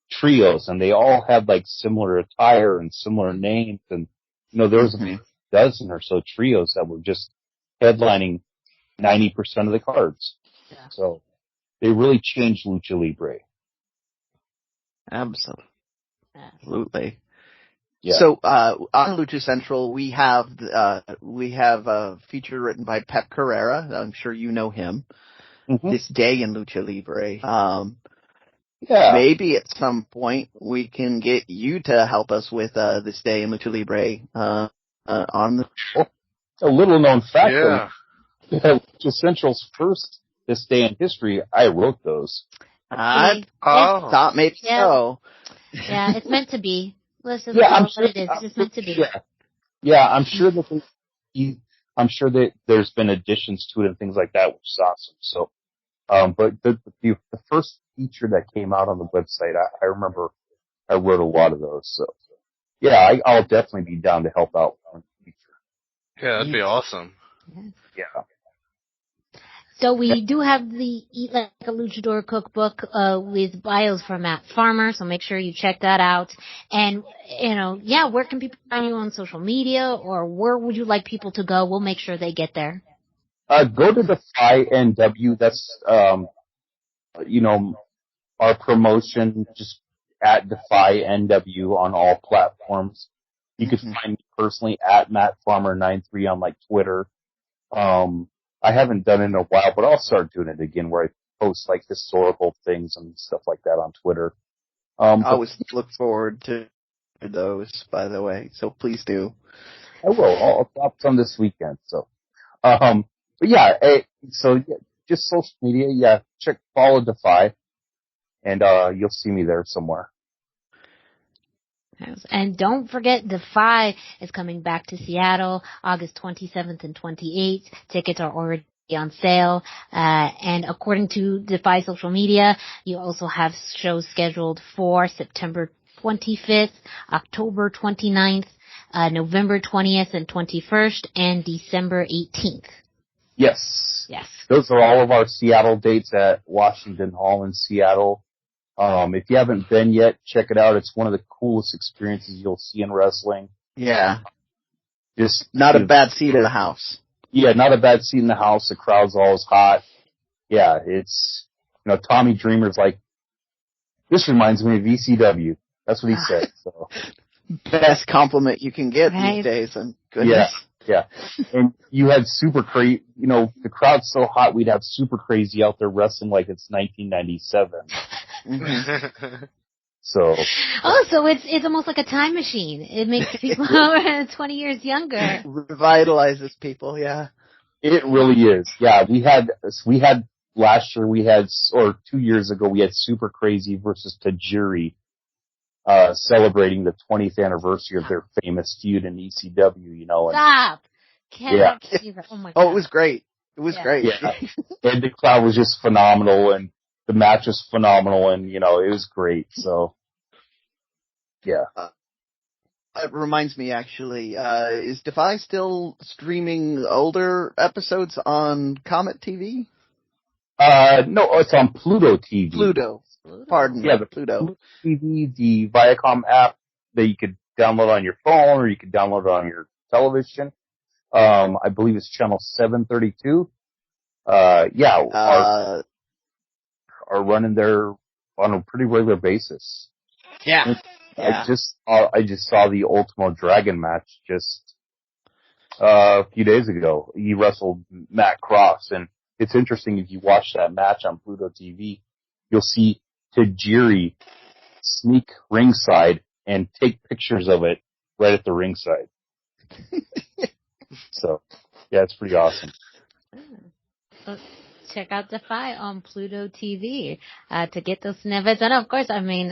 Speaker 2: trios, and they all had like similar attire and similar names, and there was a dozen or so trios that were just headlining 90% of the cards. Yeah. So they really changed Lucha Libre.
Speaker 4: Absolutely.
Speaker 2: Yeah.
Speaker 4: So on Lucha Central, we have a feature written by Pep Carrera. I'm sure you know him. Mm-hmm. This Day in Lucha Libre. Maybe at some point we can get you to help us with This Day in Lucha Libre on the show.
Speaker 2: A little known fact. Yeah. Lucha Central's first This Day in History, I wrote those.
Speaker 4: I thought maybe so.
Speaker 1: Yeah, it's meant to be. Listen, I'm sure it is. It's just meant to be.
Speaker 2: Yeah, I'm sure that there's been additions to it and things like that, which is awesome. So, but the first feature that came out on the website, I remember I wrote a lot of those. So, yeah, I'll definitely be down to help out on the feature.
Speaker 3: Yeah, that'd be awesome.
Speaker 2: Yeah.
Speaker 1: So we do have the Eat Like a Luchador cookbook with bios from Matt Farmer, so make sure you check that out. And, where can people find you on social media, or where would you like people to go? We'll make sure they get there.
Speaker 2: Go to DEFY NW. That's, our promotion, just at DEFY NW on all platforms. You can find me personally at MattFarmer93 on like Twitter. I haven't done it in a while, but I'll start doing it again where I post like historical things and stuff like that on Twitter.
Speaker 4: I always look forward to those, by the way, so please do.
Speaker 2: I will. I'll drop some this weekend. So, but yeah, just social media. Yeah, follow DEFY, and you'll see me there somewhere.
Speaker 1: And don't forget, DEFY is coming back to Seattle August 27th and 28th. Tickets are already on sale. And according to DEFY social media, you also have shows scheduled for September 25th, October 29th, November 20th and 21st, and December 18th.
Speaker 2: Yes.
Speaker 1: Yes.
Speaker 2: Those are all of our Seattle dates at Washington Hall in Seattle. If you haven't been yet, check it out. It's one of the coolest experiences you'll see in wrestling.
Speaker 4: Yeah.
Speaker 2: Just
Speaker 4: not a bad seat in the house.
Speaker 2: Yeah, not a bad seat in the house. The crowd's always hot. Yeah, it's, Tommy Dreamer's like, this reminds me of ECW. That's what he said. So
Speaker 4: best compliment you can get these days. And goodness.
Speaker 2: Yeah. And you had Super Crazy, the crowd's so hot we'd have Super Crazy out there wrestling like it's 1997. So.
Speaker 1: Oh, so it's almost like a time machine. It makes people 20 years younger.
Speaker 4: Revitalizes people, yeah.
Speaker 2: It really is. Yeah, we had last year, or 2 years ago, we had Super Crazy versus Tajiri, celebrating the 20th anniversary of their famous feud in ECW,
Speaker 1: Stop! Cannot believe it. Oh my God.
Speaker 4: Oh, it was great. It was great.
Speaker 2: Yeah. And the crowd was just phenomenal, and the match was phenomenal, and, it was great, so, yeah.
Speaker 4: It reminds me, actually, is DEFY still streaming older episodes on Comet TV?
Speaker 2: No, it's on Pluto TV.
Speaker 4: Pluto. Pardon me.
Speaker 2: Yeah, the Pluto TV, the Viacom app that you could download on your phone, or you could download it on your television. I believe it's channel 732. Are running there on a pretty regular basis.
Speaker 4: Yeah.
Speaker 2: I just saw the Ultimo Dragon match just a few days ago. He wrestled Matt Cross, and it's interesting if you watch that match on Pluto TV, you'll see Tajiri sneak ringside and take pictures of it right at the ringside. So, yeah, it's pretty awesome.
Speaker 1: check out DEFY on Pluto TV to get those snippets. And of course, I mean,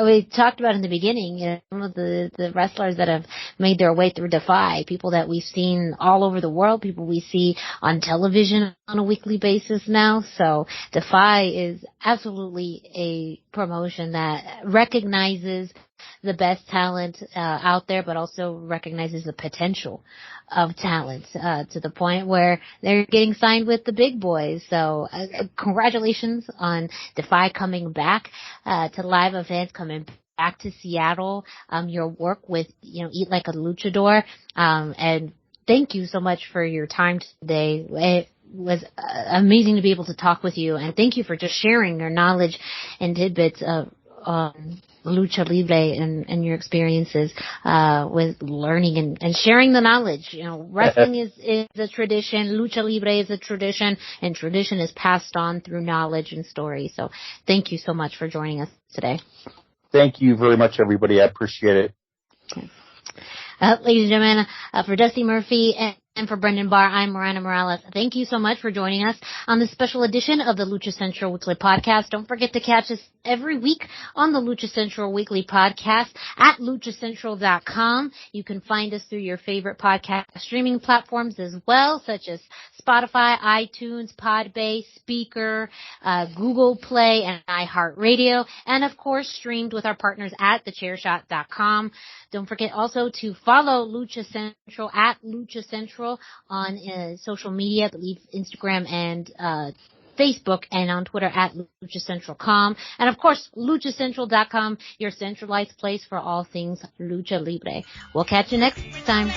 Speaker 1: we talked about in the beginning, you know, some of the wrestlers that have made their way through DEFY, people that we've seen all over the world, people we see on television on a weekly basis now. So DEFY is absolutely a promotion that recognizes the best talent out there, but also recognizes the potential of talent to the point where they're getting signed with the big boys. So congratulations on DEFY coming back to live events, coming back to Seattle. Your work with, you know, Eat Like a Luchador, and thank you so much for your time today. It was amazing to be able to talk with you, and thank you for just sharing your knowledge and tidbits of Lucha Libre and your experiences with learning and sharing the knowledge. You know, wrestling is a tradition, Lucha Libre is a tradition, and tradition is passed on through knowledge and story. So thank you so much for joining us today.
Speaker 2: Thank you very much, everybody. I appreciate it.
Speaker 1: Ladies and gentlemen, for Dusty Murphy and for Brendan Barr, I'm Miranda Morales. Thank you so much for joining us on this special edition of the Lucha Central Weekly Podcast. Don't forget to catch us every week on the Lucha Central Weekly Podcast at luchacentral.com. You can find us through your favorite podcast streaming platforms as well, such as Spotify, iTunes, Podbay, Speaker, Google Play, and iHeartRadio, and of course streamed with our partners at thechairshot.com. Don't forget also to follow Lucha Central at Lucha Central on social media, I believe Instagram and Facebook, and on Twitter at luchacentral.com. And of course, luchacentral.com, your centralized place for all things Lucha Libre. We'll catch you next time.